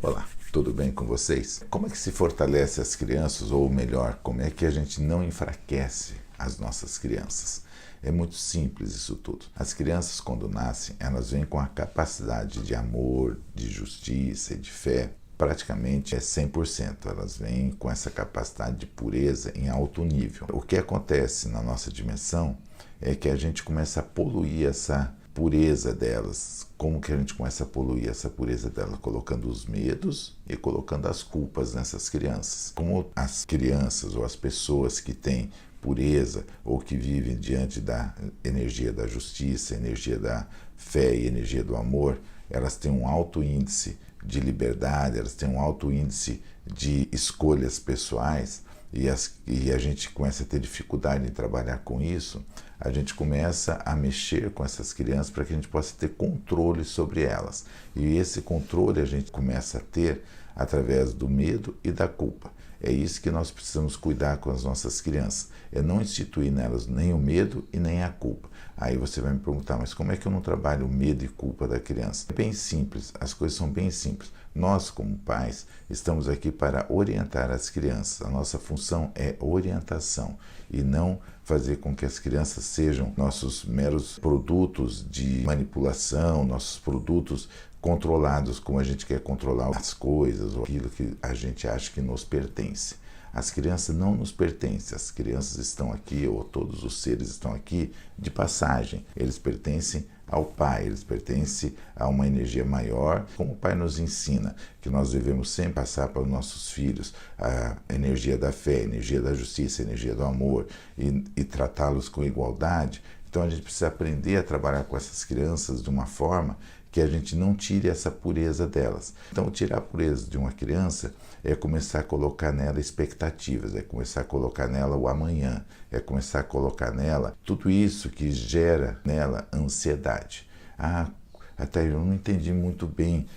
Olá, tudo bem com vocês? Como é que se fortalece as crianças, ou melhor, como é que a gente não enfraquece as nossas crianças? É muito simples isso tudo. As crianças, quando nascem, elas vêm com a capacidade de amor, de justiça e de fé, praticamente é 100%. Elas vêm com essa capacidade de pureza em alto nível. O que acontece na nossa dimensão é que a gente começa a poluir essa pureza delas. Como que a gente começa a poluir essa pureza delas? Colocando os medos e colocando as culpas nessas crianças. Como as crianças ou as pessoas que têm pureza ou que vivem diante da energia da justiça, energia da fé e energia do amor, elas têm um alto índice de liberdade, elas têm um alto índice de escolhas pessoais, e a gente começa a ter dificuldade em trabalhar com isso. A gente começa a mexer com essas crianças para que a gente possa ter controle sobre elas. E esse controle a gente começa a ter através do medo e da culpa. É isso que nós precisamos cuidar com as nossas crianças. É não instituir nelas nem o medo e nem a culpa. Aí você vai me perguntar, mas como é que eu não trabalho o medo e culpa da criança? É bem simples, as coisas são bem simples. Nós, como pais, estamos aqui para orientar as crianças. A nossa função é orientação e não fazer com que as crianças sejam nossos meros produtos de manipulação, nossos produtos controlados como a gente quer controlar as coisas ou aquilo que a gente acha que nos pertence. As crianças não nos pertencem, as crianças estão aqui, ou todos os seres estão aqui de passagem. Eles pertencem ao Pai, eles pertencem a uma energia maior, como o Pai nos ensina, que nós devemos sempre passar para os nossos filhos a energia da fé, a energia da justiça, a energia do amor e tratá-los com igualdade. Então a gente precisa aprender a trabalhar com essas crianças de uma forma que a gente não tire essa pureza delas. Então, tirar a pureza de uma criança é começar a colocar nela expectativas, é começar a colocar nela o amanhã, é começar a colocar nela tudo isso que gera nela ansiedade. Até eu não entendi muito bem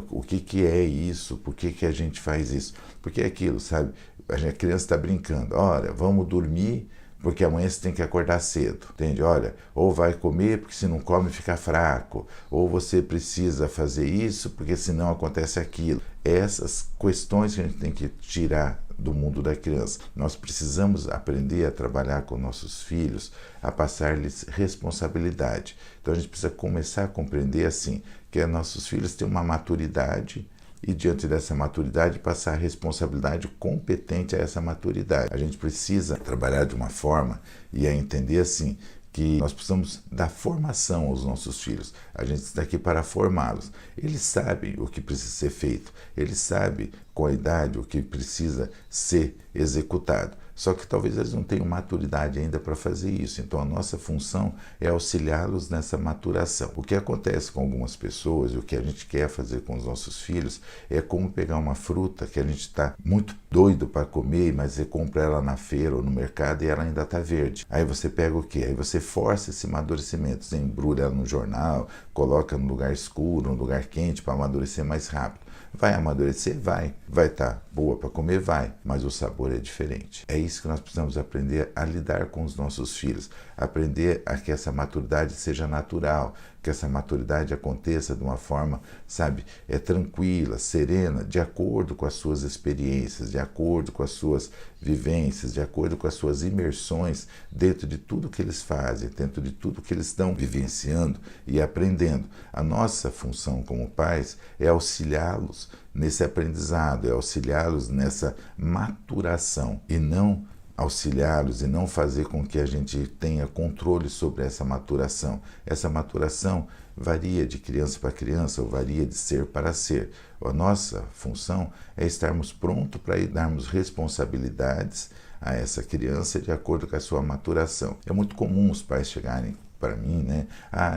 o que é isso, por que a gente faz isso. Porque é aquilo, sabe? A criança está brincando, olha, vamos dormir, porque amanhã você tem que acordar cedo, entende? Olha, ou vai comer porque se não come fica fraco, ou você precisa fazer isso porque senão acontece aquilo. Essas questões que a gente tem que tirar do mundo da criança. Nós precisamos aprender a trabalhar com nossos filhos, a passar-lhes responsabilidade. Então a gente precisa começar a compreender assim, que nossos filhos têm uma maturidade, e diante dessa maturidade passar a responsabilidade competente a essa maturidade. A gente precisa trabalhar de uma forma e a entender assim que nós precisamos dar formação aos nossos filhos. A gente está aqui para formá-los. Eles sabem o que precisa ser feito, eles sabem com a idade o que precisa ser executado. Só que talvez eles não tenham maturidade ainda para fazer isso. Então a nossa função é auxiliá-los nessa maturação. O que acontece com algumas pessoas e o que a gente quer fazer com os nossos filhos é como pegar uma fruta que a gente está muito doido para comer, mas você compra ela na feira ou no mercado e ela ainda está verde. Aí você pega o quê? Aí você força esse amadurecimento. Você embrulha ela no jornal, coloca no lugar escuro, no lugar quente para amadurecer mais rápido. Vai amadurecer? Vai estar boa para comer? Vai, mas o sabor é diferente. É isso que nós precisamos aprender a lidar com os nossos filhos, aprender a que essa maturidade seja natural, que essa maturidade aconteça de uma forma, sabe, tranquila, serena, de acordo com as suas experiências, de acordo com as suas vivências, de acordo com as suas imersões dentro de tudo que eles fazem, dentro de tudo que eles estão vivenciando e aprendendo. A nossa função como pais é auxiliá-los nesse aprendizado, é auxiliá-los nessa maturação e não auxiliá-los e não fazer com que a gente tenha controle sobre essa maturação. Essa maturação varia de criança para criança ou varia de ser para ser. A nossa função é estarmos prontos para darmos responsabilidades a essa criança de acordo com a sua maturação. É muito comum os pais chegarem para mim, né?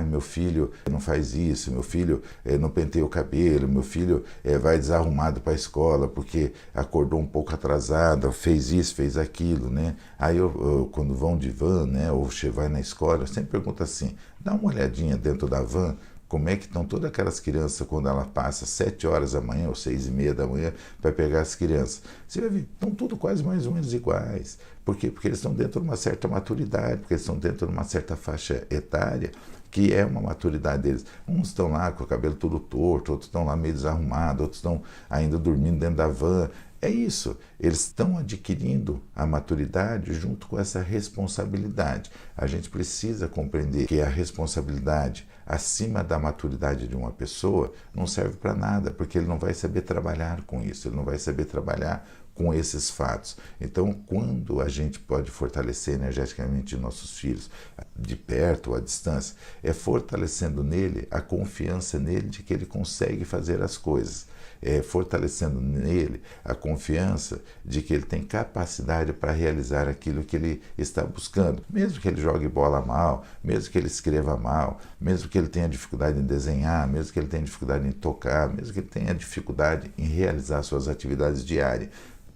Meu filho não faz isso, meu filho não penteia o cabelo, meu filho vai desarrumado para a escola porque acordou um pouco atrasado, fez isso, fez aquilo, né? Aí eu quando vão de van, né, ou vai na escola, eu sempre pergunto assim, dá uma olhadinha dentro da van, Como é que estão todas aquelas crianças quando ela passa 7 horas da manhã ou 6:30 da manhã para pegar as crianças? Você vai ver, estão tudo quase mais ou menos iguais. Por quê? Porque eles estão dentro de uma certa maturidade, porque eles estão dentro de uma certa faixa etária, que é uma maturidade deles. Uns estão lá com o cabelo todo torto, outros estão lá meio desarrumados, outros estão ainda dormindo dentro da van. É isso, eles estão adquirindo a maturidade junto com essa responsabilidade. A gente precisa compreender que a responsabilidade acima da maturidade de uma pessoa não serve para nada, porque ele não vai saber trabalhar com isso, ele não vai saber trabalhar com esses fatos. Então, quando a gente pode fortalecer energeticamente nossos filhos, de perto ou à distância, é fortalecendo nele a confiança nele de que ele consegue fazer as coisas. É fortalecendo nele a confiança de que ele tem capacidade para realizar aquilo que ele está buscando. Mesmo que ele jogue bola mal, mesmo que ele escreva mal, mesmo que ele tenha dificuldade em desenhar, mesmo que ele tenha dificuldade em tocar, mesmo que ele tenha dificuldade em realizar suas atividades diárias.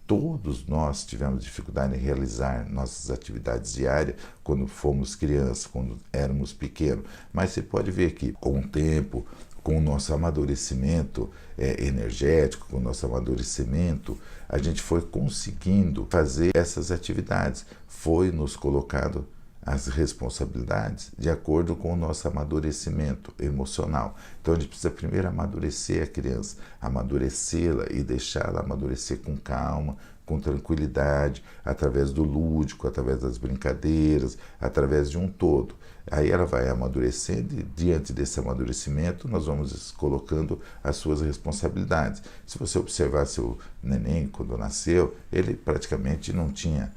Todos nós tivemos dificuldade em realizar nossas atividades diárias quando fomos crianças, quando éramos pequenos. Mas você pode ver que com o tempo, com o nosso amadurecimento energético, com o nosso amadurecimento, a gente foi conseguindo fazer essas atividades. Foi nos colocado as responsabilidades de acordo com o nosso amadurecimento emocional. Então a gente precisa primeiro amadurecer a criança, amadurecê-la e deixá-la amadurecer com calma, com tranquilidade, através do lúdico, através das brincadeiras, através de um todo. Aí ela vai amadurecendo e diante desse amadurecimento nós vamos colocando as suas responsabilidades. Se você observar seu neném quando nasceu, ele praticamente não tinha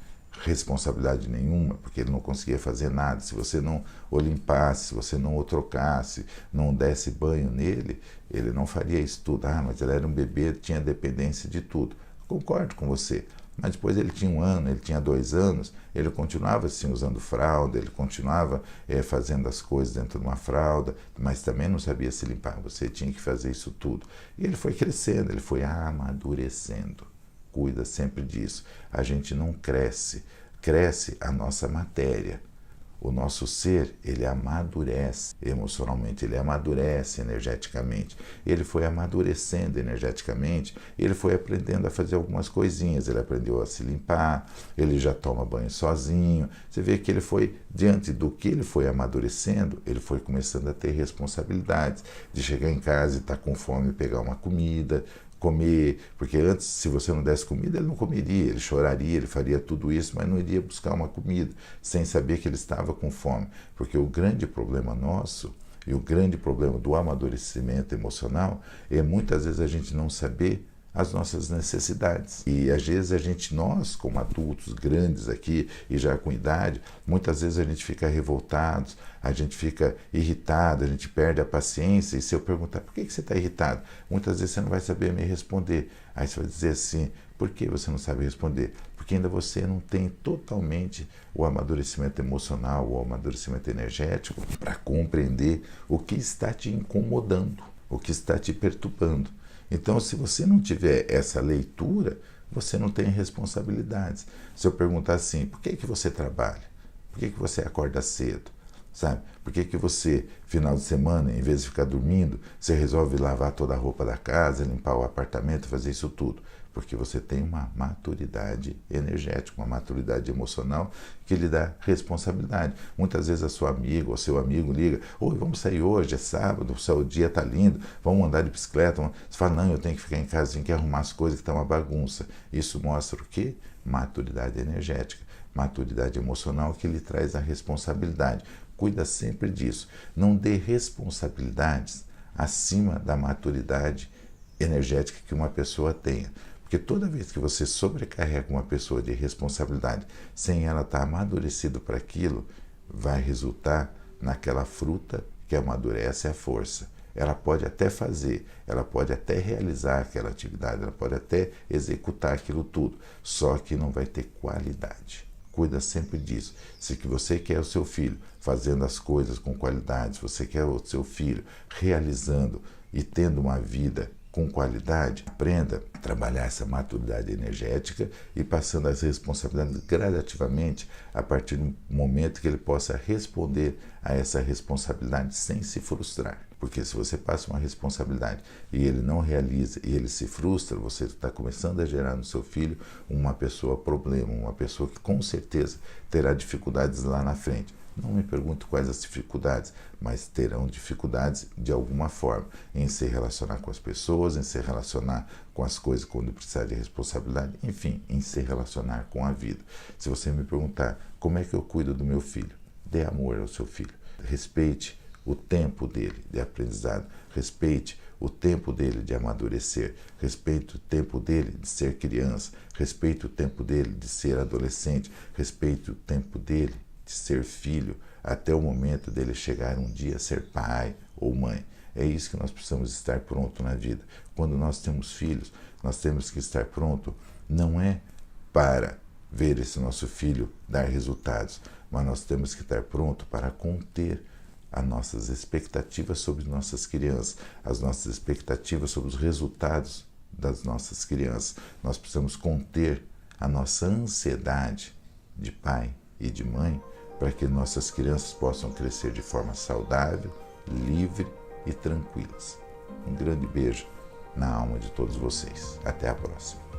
responsabilidade nenhuma, porque ele não conseguia fazer nada. Se você não o limpasse, se você não o trocasse, não desse banho nele, ele não faria isso tudo. Mas ele era um bebê, tinha dependência de tudo. Concordo com você. Mas depois ele tinha 1 ano, ele tinha 2 anos, ele continuava assim usando fralda, ele continuava fazendo as coisas dentro de uma fralda, mas também não sabia se limpar. Você tinha que fazer isso tudo. E ele foi crescendo, ele foi amadurecendo. Cuida sempre disso. A gente não cresce, cresce a nossa matéria. O nosso ser, ele amadurece emocionalmente, ele amadurece energeticamente. Ele foi amadurecendo energeticamente, ele foi aprendendo a fazer algumas coisinhas. Ele aprendeu a se limpar, ele já toma banho sozinho. Você vê que ele foi, diante do que ele foi amadurecendo, ele foi começando a ter responsabilidades de chegar em casa e estar com fome e pegar uma comida, comer, porque antes, se você não desse comida, ele não comeria, ele choraria, ele faria tudo isso, mas não iria buscar uma comida, sem saber que ele estava com fome. Porque o grande problema nosso, e o grande problema do amadurecimento emocional, é muitas vezes a gente não saber as nossas necessidades. E às vezes nós como adultos grandes aqui e já com idade, muitas vezes a gente fica revoltado, a gente fica irritado, a gente perde a paciência. E se eu perguntar, por que você está irritado? Muitas vezes você não vai saber me responder. Aí você vai dizer assim, por que você não sabe responder? Porque ainda você não tem totalmente o amadurecimento emocional, o amadurecimento energético para compreender o que está te incomodando, o que está te perturbando. Então, se você não tiver essa leitura, você não tem responsabilidades. Se eu perguntar assim, por que você trabalha? Por que você acorda cedo? Sabe? Por que você, final de semana, em vez de ficar dormindo, você resolve lavar toda a roupa da casa, limpar o apartamento, fazer isso tudo? Porque você tem uma maturidade energética, uma maturidade emocional que lhe dá responsabilidade. Muitas vezes a sua amiga ou seu amigo liga, oi, vamos sair hoje, é sábado, o dia está lindo, vamos andar de bicicleta. Você fala, não, eu tenho que ficar em casa, tenho que arrumar as coisas que estão uma bagunça. Isso mostra o quê? Maturidade energética, maturidade emocional que lhe traz a responsabilidade. Cuida sempre disso. Não dê responsabilidades acima da maturidade energética que uma pessoa tenha. Porque toda vez que você sobrecarrega uma pessoa de responsabilidade sem ela estar amadurecida para aquilo, vai resultar naquela fruta que amadurece a força. Ela pode até fazer, ela pode até realizar aquela atividade, ela pode até executar aquilo tudo, só que não vai ter qualidade. Cuida sempre disso. Se que você quer o seu filho fazendo as coisas com qualidade, se você quer o seu filho realizando e tendo uma vida com qualidade, aprenda a trabalhar essa maturidade energética e passando as responsabilidades gradativamente a partir do momento que ele possa responder a essa responsabilidade sem se frustrar. Porque se você passa uma responsabilidade e ele não realiza e ele se frustra, você está começando a gerar no seu filho uma pessoa problema, uma pessoa que com certeza terá dificuldades lá na frente. Não me pergunto quais as dificuldades, mas terão dificuldades de alguma forma em se relacionar com as pessoas, em se relacionar com as coisas quando precisar de responsabilidade, enfim, em se relacionar com a vida. Se você me perguntar como é que eu cuido do meu filho, dê amor ao seu filho, respeite o tempo dele de aprendizado, respeite o tempo dele de amadurecer, respeite o tempo dele de ser criança, respeite o tempo dele de ser adolescente, respeite o tempo dele de ser filho, até o momento dele chegar um dia a ser pai ou mãe. É isso que nós precisamos estar pronto na vida. Quando nós temos filhos, nós temos que estar pronto, não é para ver esse nosso filho dar resultados, mas nós temos que estar pronto para conter as nossas expectativas sobre nossas crianças, as nossas expectativas sobre os resultados das nossas crianças. Nós precisamos conter a nossa ansiedade de pai e de mãe para que nossas crianças possam crescer de forma saudável, livre e tranquilas. Um grande beijo na alma de todos vocês. Até a próxima.